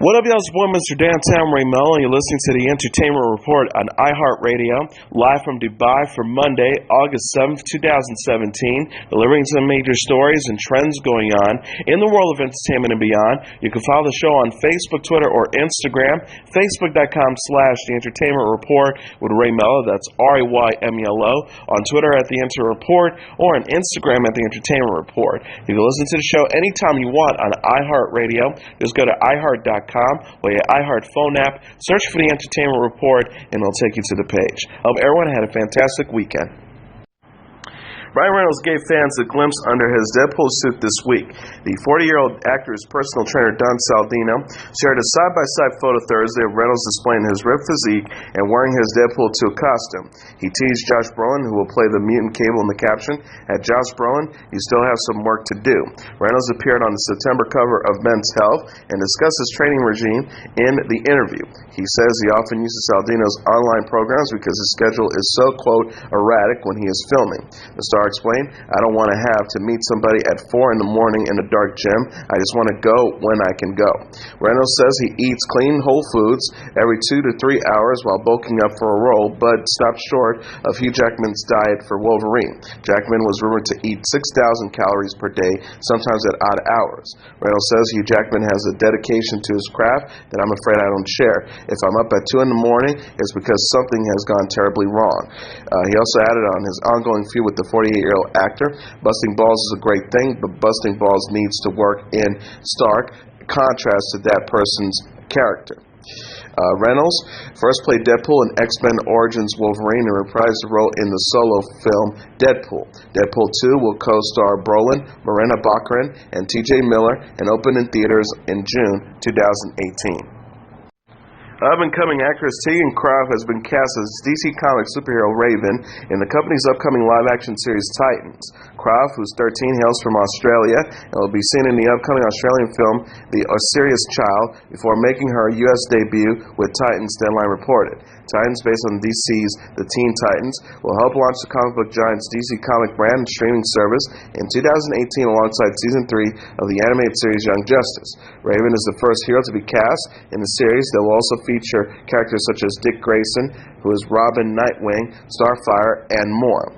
What up, y'all? It's your boy, Mr. Downtown Ray Melo, and you're listening to the Entertainment Report on iHeartRadio, live from Dubai for Monday, August 7th, 2017, delivering some major stories and trends going on in the world of entertainment and beyond. You can follow the show on Facebook, Twitter, or Instagram, facebook.com/The Entertainment Report with Ray Melo, that's RAYMELO, on Twitter at The Enter Report, or on Instagram at The Entertainment Report. You can listen to the show anytime you want on iHeartRadio. Just go to iHeart.com or your iHeart phone app, search for the Entertainment Report, and it'll take you to the page. Hope everyone had a fantastic weekend. Ryan Reynolds gave fans a glimpse under his Deadpool suit this week. The 40-year-old actor's personal trainer, Don Saldino, shared a side-by-side photo Thursday of Reynolds displaying his ripped physique and wearing his Deadpool 2 costume. He teased Josh Brolin, who will play the mutant Cable, in the caption, "At Josh Brolin, you still have some work to do." Reynolds appeared on the September cover of Men's Health and discussed his training regime in the interview. He says he often uses Saldino's online programs because his schedule is so, quote, erratic when he is filming. The star explained, "I don't want to have to meet somebody at 4 in the morning in a dark gym. I just want to go when I can go." Reynolds says he eats clean whole foods every 2 to 3 hours while bulking up for a role, but stopped short of Hugh Jackman's diet for Wolverine. Jackman was rumored to eat 6,000 calories per day, sometimes at odd hours. Reynolds says Hugh Jackman has a dedication to his craft that I'm afraid I don't share. If I'm up at 2 in the morning, it's because something has gone terribly wrong. He also added on his ongoing feud with the 48-year-old actor, "Busting balls is a great thing, but busting balls needs to work in stark contrast to that person's character." Reynolds first played Deadpool in X-Men Origins Wolverine and reprised the role in the solo film Deadpool. Deadpool 2 will co-star Brolin, Morena Baccarin, and T.J. Miller and open in theaters in June 2018. Up-and-coming actress Teagan Croft has been cast as DC Comics superhero Raven in the company's upcoming live-action series Titans. Croft, who's 13, hails from Australia and will be seen in the upcoming Australian film The Osirius Child before making her U.S. debut with Titans, Deadline reported. Titans, based on DC's The Teen Titans, will help launch the comic book giant's DC comic brand and streaming service in 2018 alongside Season 3 of the animated series Young Justice. Raven is the first hero to be cast in the series that will also feature characters such as Dick Grayson, who is Robin, Nightwing, Starfire, and more.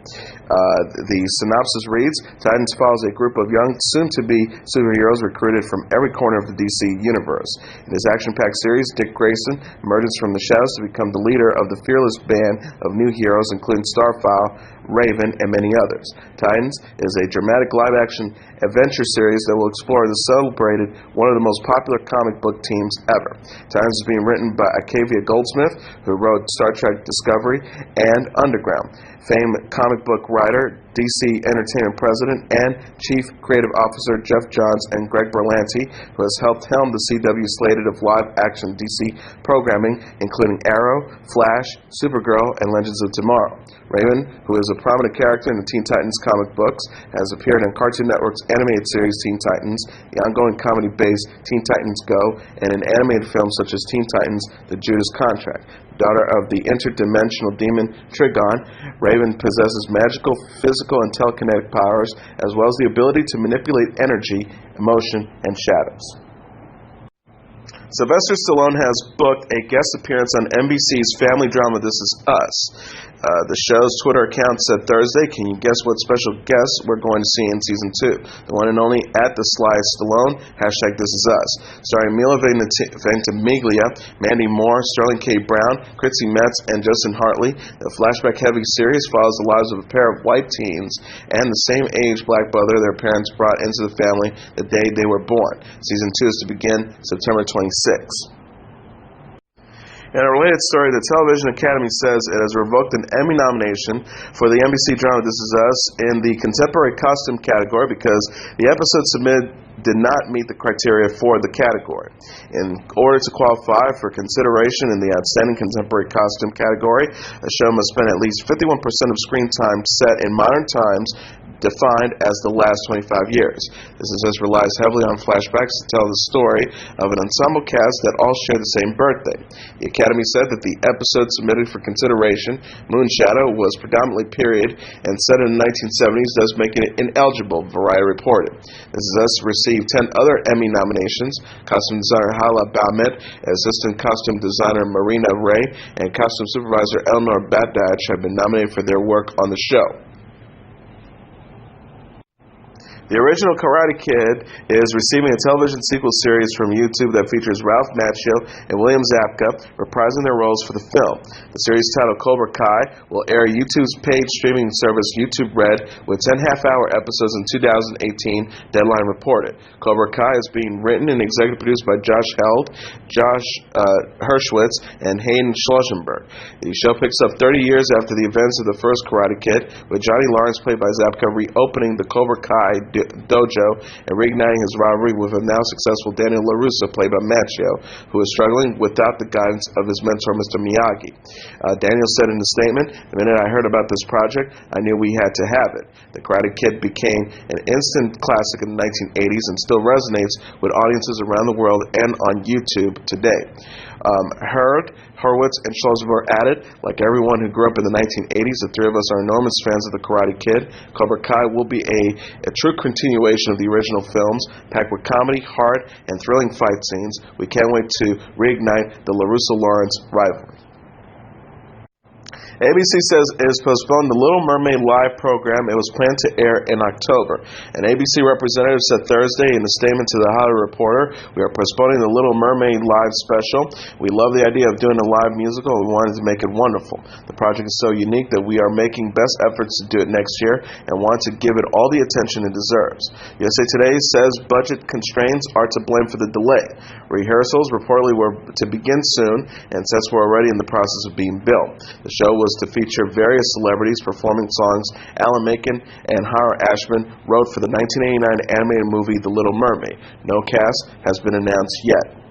The synopsis reads, Titans follows a group of young, soon-to-be superheroes recruited from every corner of the DC universe. In this action-packed series, Dick Grayson emerges from the shadows to become the leader of the fearless band of new heroes, including Starfire, Raven, and many others. Titans is a dramatic live-action adventure series that will explore the celebrated one of the most popular comic book teams ever. Titans is being written by Octavia Goldsmith, who wrote Star Trek Discovery and Underground. Famed comic book writer, DC Entertainment President, and Chief Creative Officer Jeff Johns and Greg Berlanti, who has helped helm the CW slate of live-action DC programming, including Arrow, Flash, Supergirl, and Legends of Tomorrow. Raven, who is a prominent character in the Teen Titans comic books, has appeared in Cartoon Network's animated series Teen Titans, the ongoing comedy-based Teen Titans Go, and in animated films such as Teen Titans: The Judas Contract. Daughter of the interdimensional demon Trigon, Raven possesses magical, physical, and telekinetic powers, as well as the ability to manipulate energy, emotion, and shadows. Sylvester Stallone has booked a guest appearance on NBC's family drama This Is Us. The show's Twitter account said Thursday, "Can you guess what special guests we're going to see in Season 2? The one and only at the Sly Stallone, hashtag This Is Us." Starring Milo Ventimiglia, Mandy Moore, Sterling K. Brown, Chrissy Metz, and Justin Hartley, the flashback-heavy series follows the lives of a pair of white teens and the same-age black brother their parents brought into the family the day they were born. Season 2 is to begin September 26. In a related story, the Television Academy says it has revoked an Emmy nomination for the NBC drama This Is Us in the contemporary costume category because the episode submitted did not meet the criteria for the category. In order to qualify for consideration in the Outstanding Contemporary Costume category, a show must spend at least 51% of screen time set in modern times defined as the last 25 years. This just relies heavily on flashbacks to tell the story of an ensemble cast that all share the same birthday. The Academy said that the episode submitted for consideration, Moonshadow, was predominantly period and set in the 1970s, thus making it ineligible, Variety reported. This has thus received 10 other Emmy nominations. Costume designer Halle Berry, assistant costume designer Marina Ray, and costume supervisor Eleanor Badge have been nominated for their work on the show. The original Karate Kid is receiving a television sequel series from YouTube that features Ralph Macchio and William Zabka reprising their roles for the film. The series, titled Cobra Kai, will air YouTube's paid streaming service YouTube Red with 10 half-hour episodes in 2018, Deadline reported. Cobra Kai is being written and executive produced by Josh Held, Josh Hirschwitz, and Hayden Schlossenberg. The show picks up 30 years after the events of the first Karate Kid, with Johnny Lawrence, played by Zabka, reopening the Cobra Kai dojo and reigniting his rivalry with a now successful Daniel LaRusso, played by Macchio, who is struggling without the guidance of his mentor, Mr. Miyagi. Daniel said in a statement, "The minute I heard about this project, I knew we had to have it. The Karate Kid became an instant classic in the 1980s and still resonates with audiences around the world and on YouTube today." Horowitz, and Schlossenberg added, "Like everyone who grew up in the 1980s, the three of us are enormous fans of the Karate Kid. Cobra Kai will be a true continuation of the original films, packed with comedy, heart, and thrilling fight scenes. We can't wait to reignite the LaRusso-Lawrence rivalry." ABC says it has postponed the Little Mermaid live program. It was planned to air in October. An ABC representative said Thursday in a statement to the Hollywood Reporter, "We are postponing the Little Mermaid live special. We love the idea of doing a live musical, and we wanted to make it wonderful. The project is so unique that we are making best efforts to do it next year and want to give it all the attention it deserves." USA Today says budget constraints are to blame for the delay. Rehearsals reportedly were to begin soon, and sets were already in the process of being built. The show was to feature various celebrities performing songs Alan Menken and Howard Ashman wrote for the 1989 animated movie The Little Mermaid. No cast has been announced yet.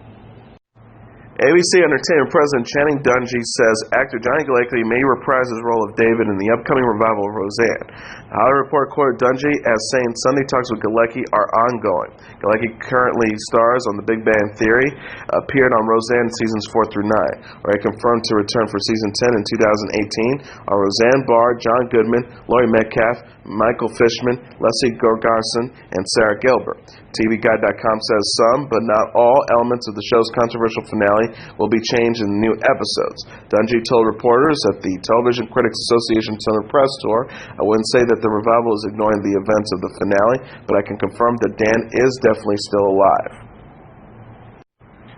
ABC Entertainment President Channing Dungey says actor Johnny Galecki may reprise his role of David in the upcoming revival of Roseanne. The Hollywood Reporter quoted Dungey as saying Sunday talks with Galecki are ongoing. Galecki currently stars on The Big Bang Theory, appeared on Roseanne seasons 4 through 9, where he confirmed to return for season 10 in 2018. On Roseanne Barr, John Goodman, Laurie Metcalf, Michael Fishman, Leslie Gorgarson, and Sarah Gilbert. TVGuide.com says some, but not all, elements of the show's controversial finale will be changed in the new episodes. Dungey told reporters at the Television Critics Association Summer Press Tour, "I wouldn't say that the revival is ignoring the events of the finale, but I can confirm that Dan is definitely still alive."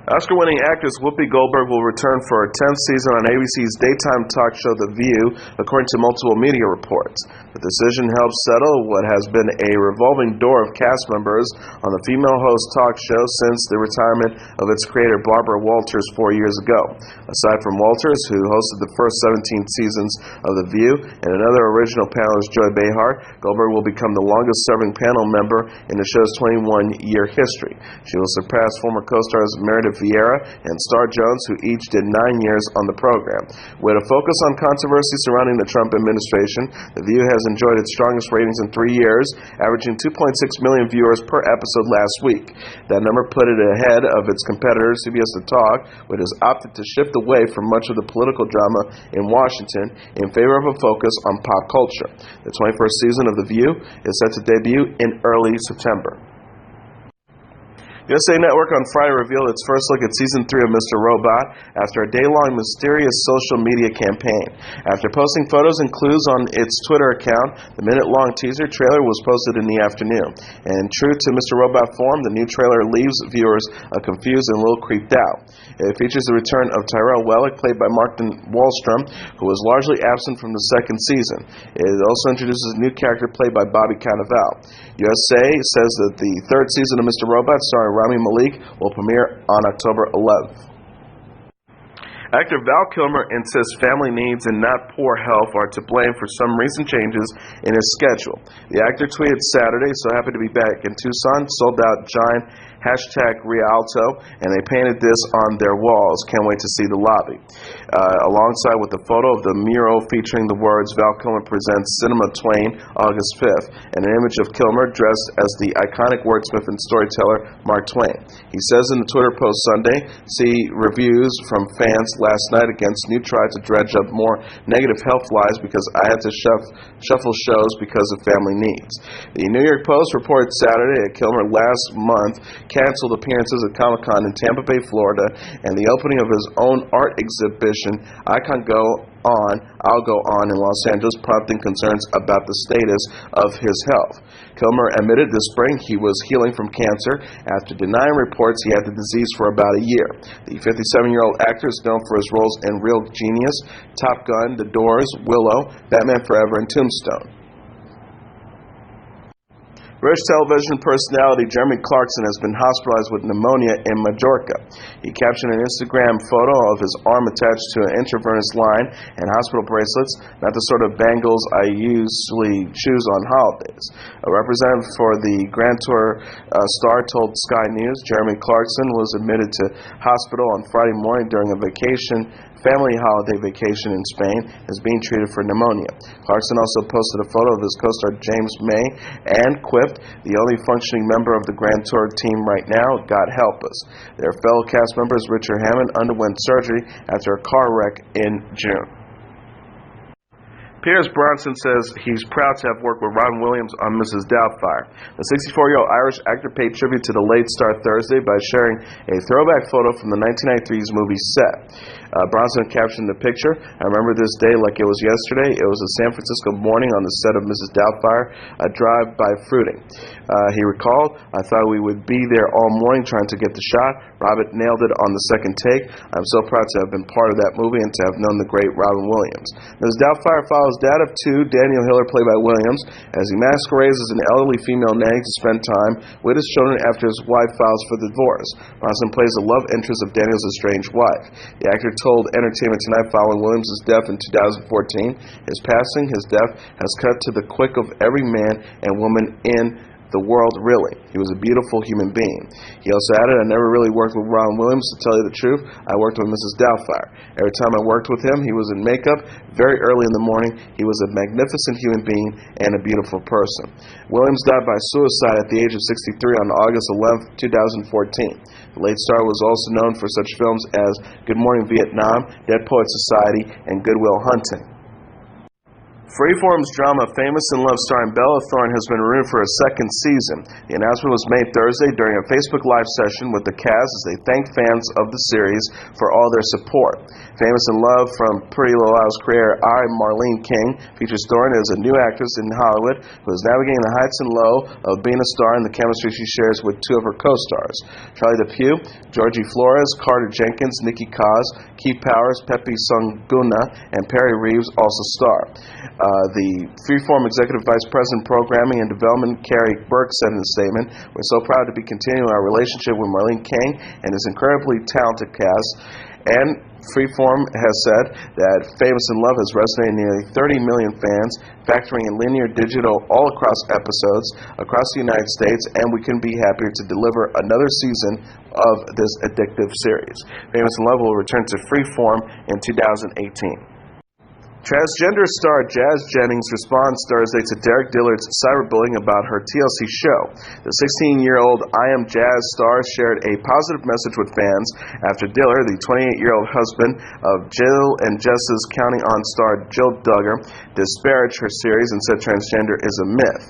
Oscar-winning actress Whoopi Goldberg will return for her 10th season on ABC's daytime talk show The View, according to multiple media reports. The decision helps settle what has been a revolving door of cast members on the female host talk show since the retirement of its creator Barbara Walters 4 years ago. Aside from Walters, who hosted the first 17 seasons of The View, and another original panelist, Joy Behar, Goldberg will become the longest-serving panel member in the show's 21-year history. She will surpass former co-stars Meredith Vieira and Star Jones, who each did 9 years on the program. With a focus on controversy surrounding the Trump administration, The View has enjoyed its strongest ratings in 3 years, averaging 2.6 million viewers per episode last week. That number put it ahead of its competitor, CBS The Talk, which has opted to shift away from much of the political drama in Washington in favor of a focus on pop culture. The 21st season of The View is set to debut in early September. USA Network on Friday revealed its first look at Season 3 of Mr. Robot after a day-long mysterious social media campaign. After posting photos and clues on its Twitter account, the minute-long teaser trailer was posted in the afternoon. And true to Mr. Robot form, the new trailer leaves viewers confused and a little creeped out. It features the return of Tyrell Wellick, played by Martin Wallstrom, who was largely absent from the second season. It also introduces a new character played by Bobby Cannavale. USA says that the third season of Mr. Robot, starring Rami Malek, will premiere on October 11th. Actor Val Kilmer insists family needs and not poor health are to blame for some recent changes in his schedule. The actor tweeted Saturday, "So happy to be back in Tucson, sold out giant #Rialto, and they painted this on their walls. Can't wait to see the lobby. Alongside with the photo of the mural featuring the words "Val Kilmer presents Cinema Twain, August 5th," and an image of Kilmer dressed as the iconic wordsmith and storyteller Mark Twain. He says in the Twitter post Sunday, "See reviews from fans last night against new try to dredge up more negative health lies because I had to shuffle shows because of family needs." The New York Post reported Saturday that Kilmer last month canceled appearances at Comic-Con in Tampa Bay, Florida, and the opening of his own art exhibition, I'll Go On in Los Angeles, prompting concerns about the status of his health. Kilmer admitted this spring he was healing from cancer after denying reports he had the disease for about a year. The 57-year-old actor is known for his roles in Real Genius, Top Gun, The Doors, Willow, Batman Forever, and Tombstone. British television personality Jeremy Clarkson has been hospitalized with pneumonia in Majorca. He captioned an Instagram photo of his arm attached to an intravenous line and hospital bracelets, "Not the sort of bangles I usually choose on holidays." A representative for the Grand Tour star told Sky News Jeremy Clarkson was admitted to hospital on Friday morning during a family holiday vacation in Spain, is being treated for pneumonia. Clarkson also posted a photo of his co-star James May and quipped, "The only functioning member of the Grand Tour team right now, God help us." Their fellow cast members Richard Hammond underwent surgery after a car wreck in June. Pierce Brosnan says he's proud to have worked with Robin Williams on Mrs. Doubtfire. The 64-year-old Irish actor paid tribute to the late star Thursday by sharing a throwback photo from the 1993 movie set. Brosnan captioned the picture, "I remember this day like it was yesterday. It was a San Francisco morning on the set of Mrs. Doubtfire, a drive-by fruiting." He recalled, "I thought we would be there all morning trying to get the shot. Robert nailed it on the second take. I'm so proud to have been part of that movie and to have known the great Robin Williams." Mrs. Doubtfire follows dad of two, Daniel Hiller, played by Williams, as he masquerades as an elderly female nanny to spend time with his children after his wife files for divorce. Brosnan plays the love interest of Daniel's estranged wife. The actor told Entertainment Tonight following Williams' death in 2014, "His passing, his death, has cut to the quick of every man and woman in the world, really. He was a beautiful human being." He also added, "I never really worked with Ron Williams, to tell you the truth. I worked with Mrs. Doubtfire. Every time I worked with him, he was in makeup very early in the morning. He was a magnificent human being and a beautiful person." Williams died by suicide at the age of 63 on August 11, 2014. The late star was also known for such films as Good Morning Vietnam, Dead Poets Society, and Good Will Hunting. Freeform's drama Famous in Love starring Bella Thorne has been renewed for a second season. The announcement was made Thursday during a Facebook Live session with the cast as they thanked fans of the series for all their support. Famous in Love from Pretty Little Liars creator Marlene King features Thorne as a new actress in Hollywood who is navigating the heights and lows of being a star and the chemistry she shares with two of her co-stars. Charlie DePue, Georgie Flores, Carter Jenkins, Nikki Kaz, Keith Powers, Pepe Sunguna, and Perry Reeves also star. The Freeform Executive Vice President Programming and Development, Carrie Burke, said in a statement, "We're so proud to be continuing our relationship with Marlene King and his incredibly talented cast." And Freeform has said that Famous in Love has resonated nearly 30 million fans, factoring in linear digital all across episodes across the United States, and we couldn't be happier to deliver another season of this addictive series. Famous in Love will return to Freeform in 2018. Transgender star Jazz Jennings responds Thursday to Derick Dillard's cyberbullying about her TLC show. The 16-year-old I Am Jazz star shared a positive message with fans after Dillard, the 28-year-old husband of Jill and Jess's Counting On star Jill Duggar, disparaged her series and said transgender is a myth.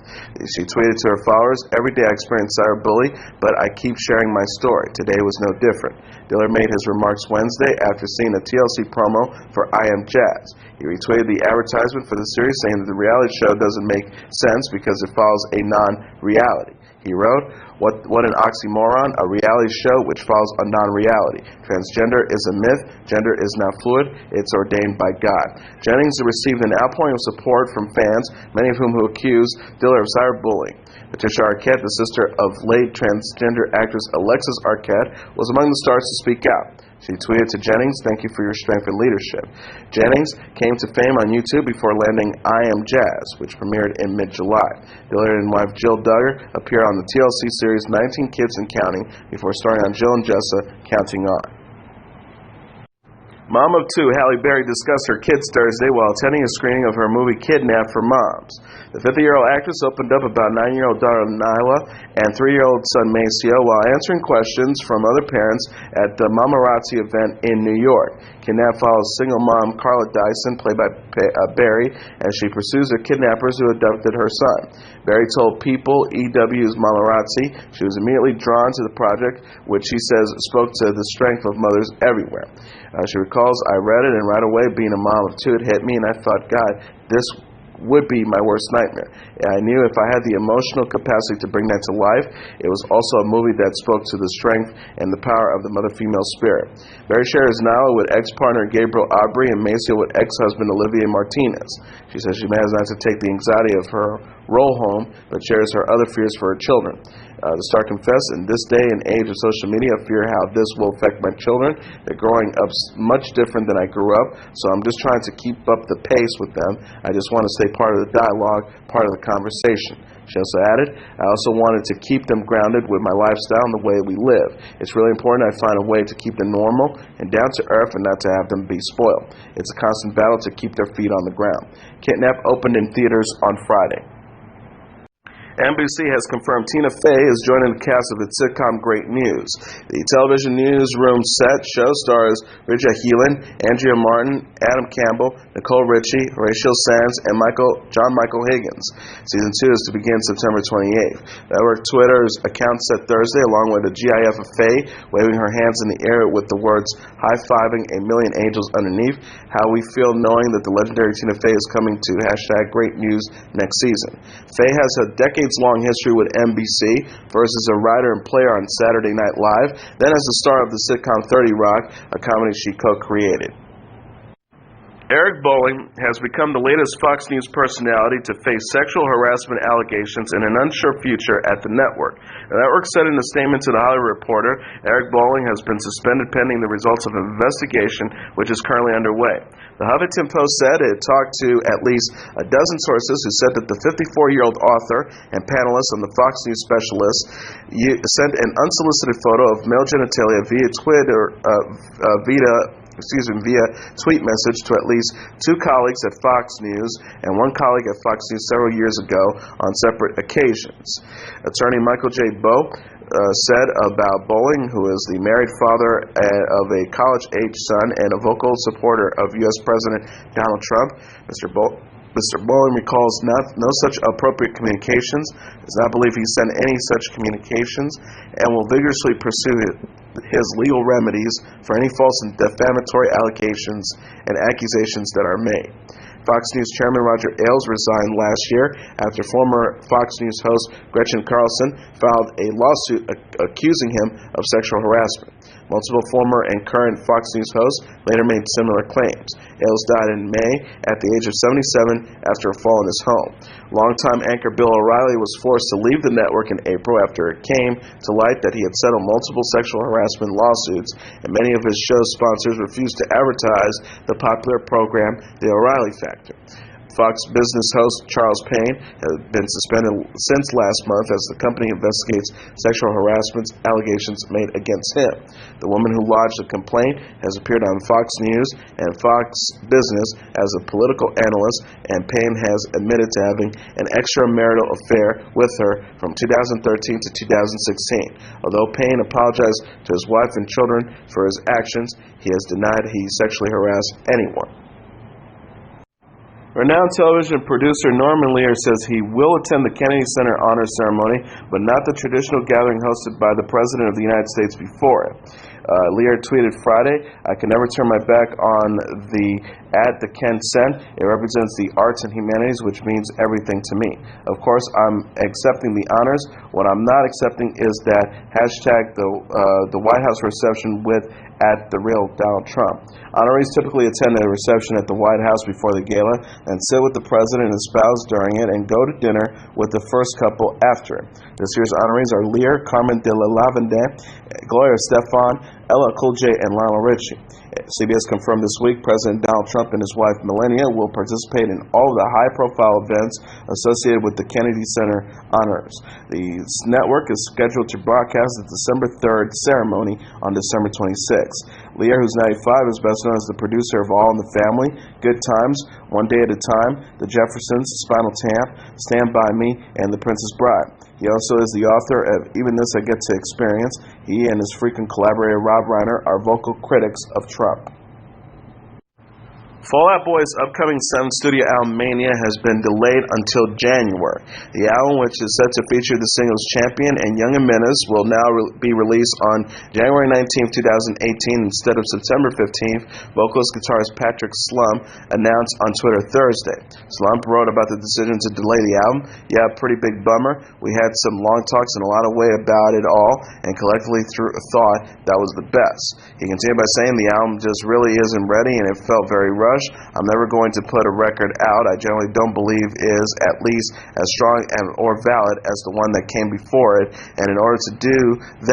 She tweeted to her followers, "Every day I experience cyberbullying, but I keep sharing my story. Today was no different." Dillard made his remarks Wednesday after seeing a TLC promo for I Am Jazz. He retweeted the advertisement for the series, saying that the reality show doesn't make sense because it follows a non-reality. He wrote, What an oxymoron, a reality show which follows a non-reality. Transgender is a myth, gender is not fluid, it's ordained by God." Jennings received an outpouring of support from fans, many of whom who accused Dillard of cyberbullying. Patricia Arquette, the sister of late transgender actress Alexis Arquette, was among the stars to speak out. She tweeted to Jennings, "Thank you for your strength and leadership." Jennings came to fame on YouTube before landing I Am Jazz, which premiered in mid-July. Dillard and wife Jill Duggar appear on the TLC series series 19 Kids and Counting before starring on Jill and Jessa Counting On. Mom of two, Halle Berry discussed her kids Thursday while attending a screening of her movie Kidnap for Moms. The 50-year-old actress opened up about 9-year-old daughter Nyla and 3-year-old son Maceo while answering questions from other parents at the Mamarazzi event in New York. Kidnap follows single mom Carla Dyson, played by Berry, as she pursues the kidnappers who abducted her son. Berry told People, EW's Mamarazzi, she was immediately drawn to the project, which she says spoke to the strength of mothers everywhere. She recalls, I read it, and right away, being a mom of two, it hit me, and I thought, God, this would be my worst nightmare. I knew if I had the emotional capacity to bring that to life, it was also a movie that spoke to the strength and the power of the mother-female spirit. Berry shares Nyla with ex-partner Gabriel Aubry and Maceo with ex-husband Olivier Martinez. She says she managed not to take the anxiety of her role home, but shares her other fears for her children. The star confessed, in this day and age of social media, I fear how this will affect my children. They're growing up much different than I grew up, so I'm just trying to keep up the pace with them. I just want to stay part of the dialogue, part of the conversation. She also added, I also wanted to keep them grounded with my lifestyle and the way we live. It's really important I find a way to keep them normal and down to earth and not to have them be spoiled. It's a constant battle to keep their feet on the ground. Kidnap opened in theaters on Friday. NBC has confirmed Tina Fey is joining the cast of its sitcom Great News. The television newsroom set show stars Ridja Heelan, Andrea Martin, Adam Campbell, Nicole Richie, Rachel Sands, and John Michael Higgins. Season 2 is to begin September 28th. Network Twitter's account said Thursday, along with a GIF of Fey waving her hands in the air with the words high-fiving a million angels underneath, how we feel knowing that the legendary Tina Fey is coming to #Great News next season. Fey has a decades-long history with NBC, first as a writer and player on Saturday Night Live, then as the star of the sitcom 30 Rock, a comedy she co-created. Eric Bolling has become the latest Fox News personality to face sexual harassment allegations in an unsure future at the network. The network said in a statement to the Hollywood Reporter, Eric Bolling has been suspended pending the results of an investigation which is currently underway. The Huffington Post said it talked to at least a dozen sources who said that the 54-year-old author and panelist on the Fox News Specialist sent an unsolicited photo of male genitalia via via tweet message to at least 2 colleagues at Fox News and 1 colleague at Fox News several years ago on separate occasions. Attorney Michael J. Bowe said about Bolling, who is the married father of a college-age son and a vocal supporter of U.S. President Donald Trump, Mr. Bolling recalls no such appropriate communications, does not believe he sent any such communications, and will vigorously pursue his legal remedies for any false and defamatory allegations and accusations that are made. Fox News Chairman Roger Ailes resigned last year after former Fox News host Gretchen Carlson filed a lawsuit accusing him of sexual harassment. Multiple former and current Fox News hosts later made similar claims. Ailes died in May at the age of 77 after a fall in his home. Longtime anchor Bill O'Reilly was forced to leave the network in April after it came to light that he had settled multiple sexual harassment lawsuits, and many of his show's sponsors refused to advertise the popular program The O'Reilly Factor. Fox Business host Charles Payne has been suspended since last month as the company investigates sexual harassment allegations made against him. The woman who lodged the complaint has appeared on Fox News and Fox Business as a political analyst, and Payne has admitted to having an extramarital affair with her from 2013 to 2016. Although Payne apologized to his wife and children for his actions, he has denied he sexually harassed anyone. Renowned television producer Norman Lear says he will attend the Kennedy Center Honor Ceremony, but not the traditional gathering hosted by the President of the United States before it. Lear tweeted Friday, I can never turn my back on the Ken Cent. It represents the arts and humanities, which means everything to me. Of course, I'm accepting the honors. What I'm not accepting is that the White House reception with at the real Donald Trump. Honorees typically attend a reception at the White House before the gala and sit with the president and his spouse during it and go to dinner with the first couple after it. This year's honorees are Lear, Carmen de la Lavande, Gloria Estefan, LL Cool J, and Lionel Richie. CBS confirmed this week President Donald Trump and his wife Melania will participate in all of the high-profile events associated with the Kennedy Center honors. The network is scheduled to broadcast the December 3rd ceremony on December 26th. Leah, who's 95, is best known as the producer of All in the Family, Good Times, One Day at a Time, The Jeffersons, Spinal Tap, Stand By Me, and The Princess Bride. He also is the author of Even This I Get to Experience. He and his frequent collaborator Rob Reiner are vocal critics of Trump. Fall Out Boy's upcoming 7th studio album, Mania, has been delayed until January. The album, which is set to feature the singles Champion and Young and Menace, will now be released on January 19, 2018 instead of September 15th, vocalist guitarist Patrick Slump announced on Twitter Thursday. Slump wrote about the decision to delay the album. Yeah, pretty big bummer. We had some long talks and a lot of way about it all, and collectively thought that was the best. He continued by saying the album just really isn't ready and it felt very rushed. I'm never going to put a record out I generally don't believe is at least as strong or valid as the one that came before it, and in order to do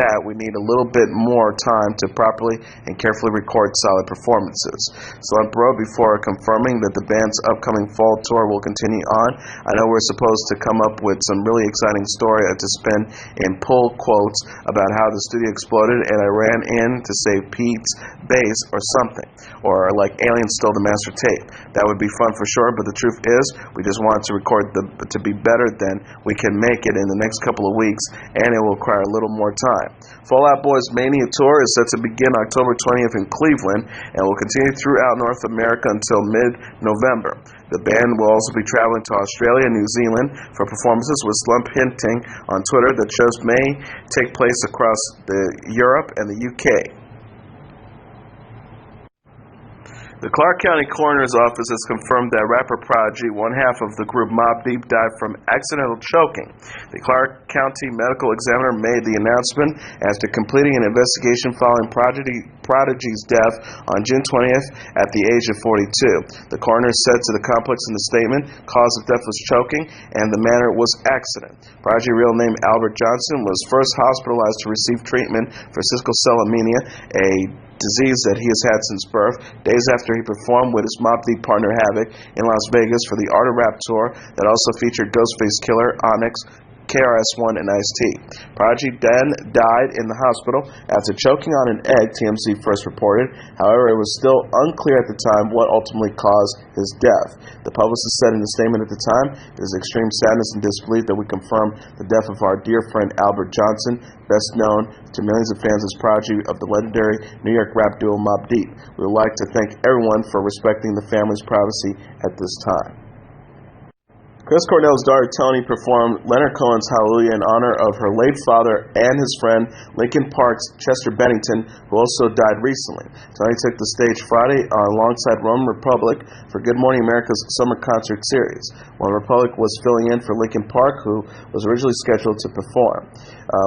that we need a little bit more time to properly and carefully record solid performances. Slump wrote before confirming that the band's upcoming fall tour will continue on. I know we're supposed to come up with some really exciting story to spin in pull quotes about how the studio exploded and I ran in to save Pete's bass or something, or like Aliens stole the master tape. That would be fun for sure, but the truth is we just want to record to be better than we can make it in the next couple of weeks, and it will require a little more time. Fall Out Boy's Mania Tour is set to begin October 20th in Cleveland and will continue throughout North America until mid-November. The band will also be traveling to Australia and New Zealand for performances, with Slump hinting on Twitter that shows may take place across Europe and the UK. The Clark County Coroner's Office has confirmed that rapper Prodigy, one half of the group Mobb Deep, died from accidental choking. The Clark County Medical Examiner made the announcement after completing an investigation following Prodigy's death on June 20th at the age of 42. The coroner said to the complex in the statement, cause of death was choking and the manner was accident. Prodigy, real name Albert Johnson, was first hospitalized to receive treatment for sickle cell anemia, a disease that he has had since birth, days after he performed with his Mobb Deep partner Havoc in Las Vegas for the Art of Rap tour that also featured Ghostface Killer, Onyx, KRS-One, and Ice-T. Prodigy then died in the hospital after choking on an egg, TMZ first reported. However, it was still unclear at the time what ultimately caused his death. The publicist said in a statement at the time, it is extreme sadness and disbelief that we confirm the death of our dear friend Albert Johnson, best known to millions of fans as Prodigy of the legendary New York rap duo Mobb Deep. We would like to thank everyone for respecting the family's privacy at this time. Chris Cornell's daughter Toni performed Leonard Cohen's Hallelujah in honor of her late father and his friend Linkin Park's Chester Bennington, who also died recently. Toni took the stage Friday alongside One Republic for Good Morning America's summer concert series. One Republic was filling in for Linkin Park, who was originally scheduled to perform.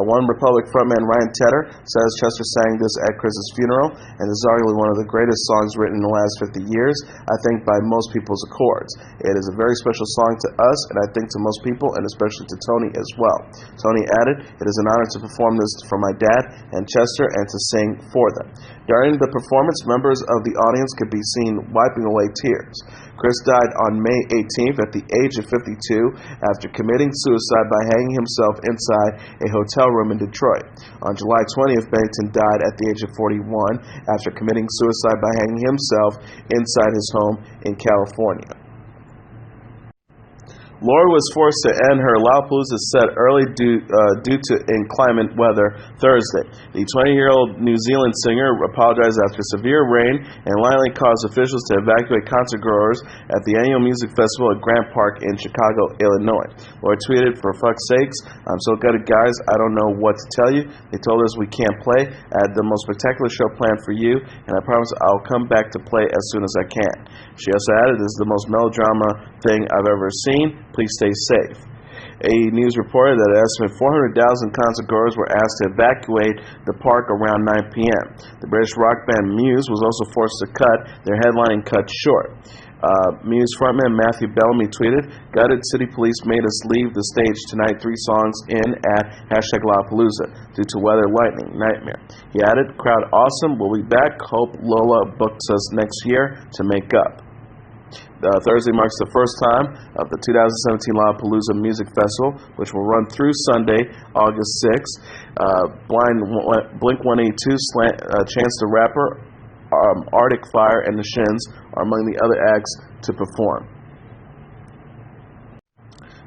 One Republic frontman Ryan Tedder says Chester sang this at Chris's funeral, and is arguably one of the greatest songs written in the last 50 years, I think by most people's accords. It is a very special song to us, and I think to most people, and especially to Toni as well. Toni added, it is an honor to perform this for my dad and Chester and to sing for them. During the performance, members of the audience could be seen wiping away tears. Chris died on May 18th at the age of 52 after committing suicide by hanging himself inside a hotel room in Detroit. On July 20th, Bennington died at the age of 41 after committing suicide by hanging himself inside his home in California. Lorde was forced to end her Lollapalooza set early due to inclement weather Thursday. The 20-year-old New Zealand singer apologized after severe rain and lightning caused officials to evacuate concert goers at the annual music festival at Grant Park in Chicago, Illinois. Lorde tweeted, for fuck's sakes, I'm so gutted, guys, I don't know what to tell you. They told us we can't play. I had the most spectacular show planned for you, and I promise I'll come back to play as soon as I can. She also added, this is the most melodrama thing I've ever seen. Please stay safe. A News reported that an estimate 400,000 concert-goers were asked to evacuate the park around 9 p.m. The British rock band Muse was also forced to cut their headlining cut short. Muse frontman Matthew Bellamy tweeted, "Gutted City Police made us leave the stage tonight 3 songs in at #Lollapalooza due to weather, lightning, nightmare." He added, "Crowd awesome, we'll be back. Hope Lola books us next year to make up." Thursday marks the first time of the 2017 Lollapalooza Music Festival, which will run through Sunday, August 6th. Blink-182, Chance the Rapper, Arctic Fire, and The Shins are among the other acts to perform.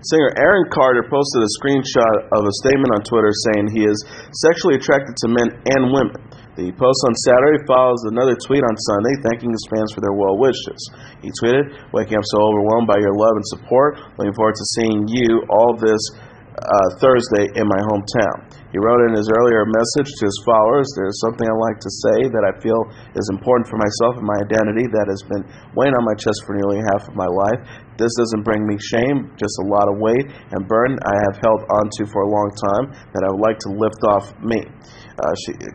Singer Aaron Carter posted a screenshot of a statement on Twitter saying he is sexually attracted to men and women. The post on Saturday follows another tweet on Sunday thanking his fans for their well wishes. He tweeted, "Waking up so overwhelmed by your love and support. Looking forward to seeing you all this Thursday in my hometown." He wrote in his earlier message to his followers, "There's something I'd like to say that I feel is important for myself and my identity that has been weighing on my chest for nearly half of my life. This doesn't bring me shame, just a lot of weight and burden I have held onto for a long time that I would like to lift off me."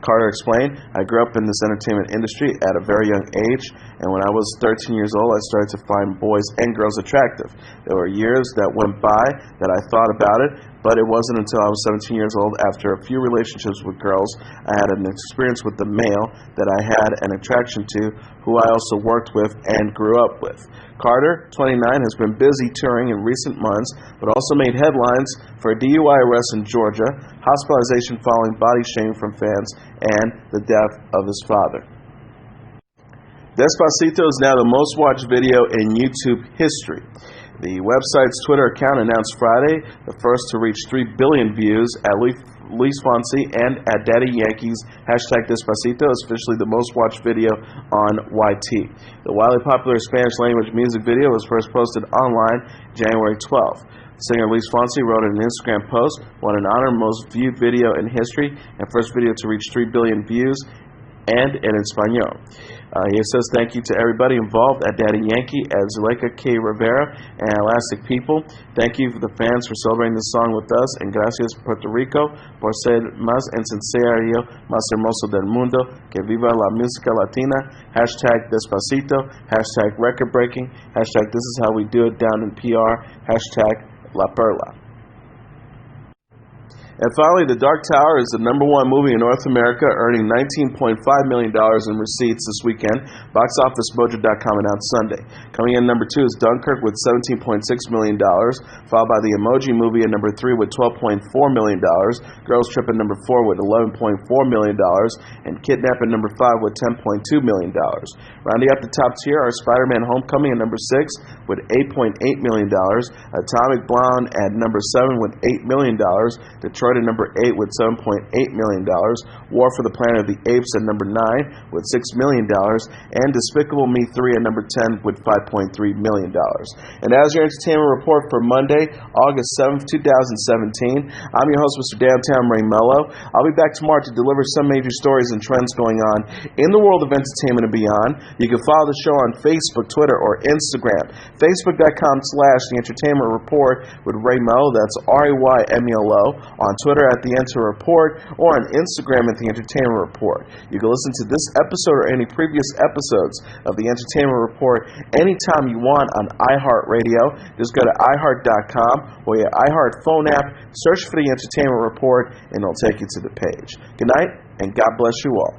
Carter explained, "I grew up in this entertainment industry at a very young age, and when I was 13 years old, I started to find boys and girls attractive. There were years that went by that I thought about it, but it wasn't until I was 17 years old, after a few relationships with girls, I had an experience with the male that I had an attraction to, who I also worked with and grew up with." Carter, 29, has been busy touring in recent months, but also made headlines for a DUI arrest in Georgia, hospitalization following body shaming from fans, and the death of his father. Despacito is now the most watched video in YouTube history. The website's Twitter account announced Friday the first to reach 3 billion views. At Luis Fonsi and at Daddy Yankee's #Despacito is officially the most watched video on YT. The wildly popular Spanish language music video was first posted online January 12th. Singer Luis Fonsi wrote in an Instagram post, "What an honor, most viewed video in history and first video to reach 3 billion views and in Espanol." He says thank you to everybody involved at Daddy Yankee, at Zuleika K. Rivera, and Elastic People. Thank you for the fans for celebrating this song with us, and gracias Puerto Rico por ser más enseñario, más hermoso del mundo, que viva la música latina, #Despacito, #record breaking, #this is how we do it down in PR, #La Perla. And finally, The Dark Tower is the #1 movie in North America, earning $19.5 million in receipts this weekend. BoxOfficeMojo.com announced Sunday. Coming in #2 is Dunkirk with $17.6 million, followed by The Emoji Movie at #3 with $12.4 million, Girls Trip at #4 with $11.4 million, and Kidnap at #5 with $10.2 million. Rounding up the top tier are Spider-Man Homecoming at #6 with $8.8 million, Atomic Blonde at #7 with $8 million, Detroit at #8 with $7.8 million, War for the Planet of the Apes at #9 with $6 million, and Despicable Me 3 at #10 with $5.3 million. And as your entertainment report for Monday, August 7th, 2017, I'm your host, Mr. Downtown Ray Melo. I'll be back tomorrow to deliver some major stories and trends going on in the world of entertainment and beyond. You can follow the show on Facebook, Twitter, or Instagram. Facebook.com/The Entertainment Report with Ray Melo, that's RAYMELO. On Twitter at The Enter Report, or on Instagram at The Entertainment Report. You can listen to this episode or any previous episodes of The Entertainment Report anytime you want on iHeartRadio. Just go to iHeart.com or your iHeart phone app, search for The Entertainment Report, and it'll take you to the page. Good night, and God bless you all.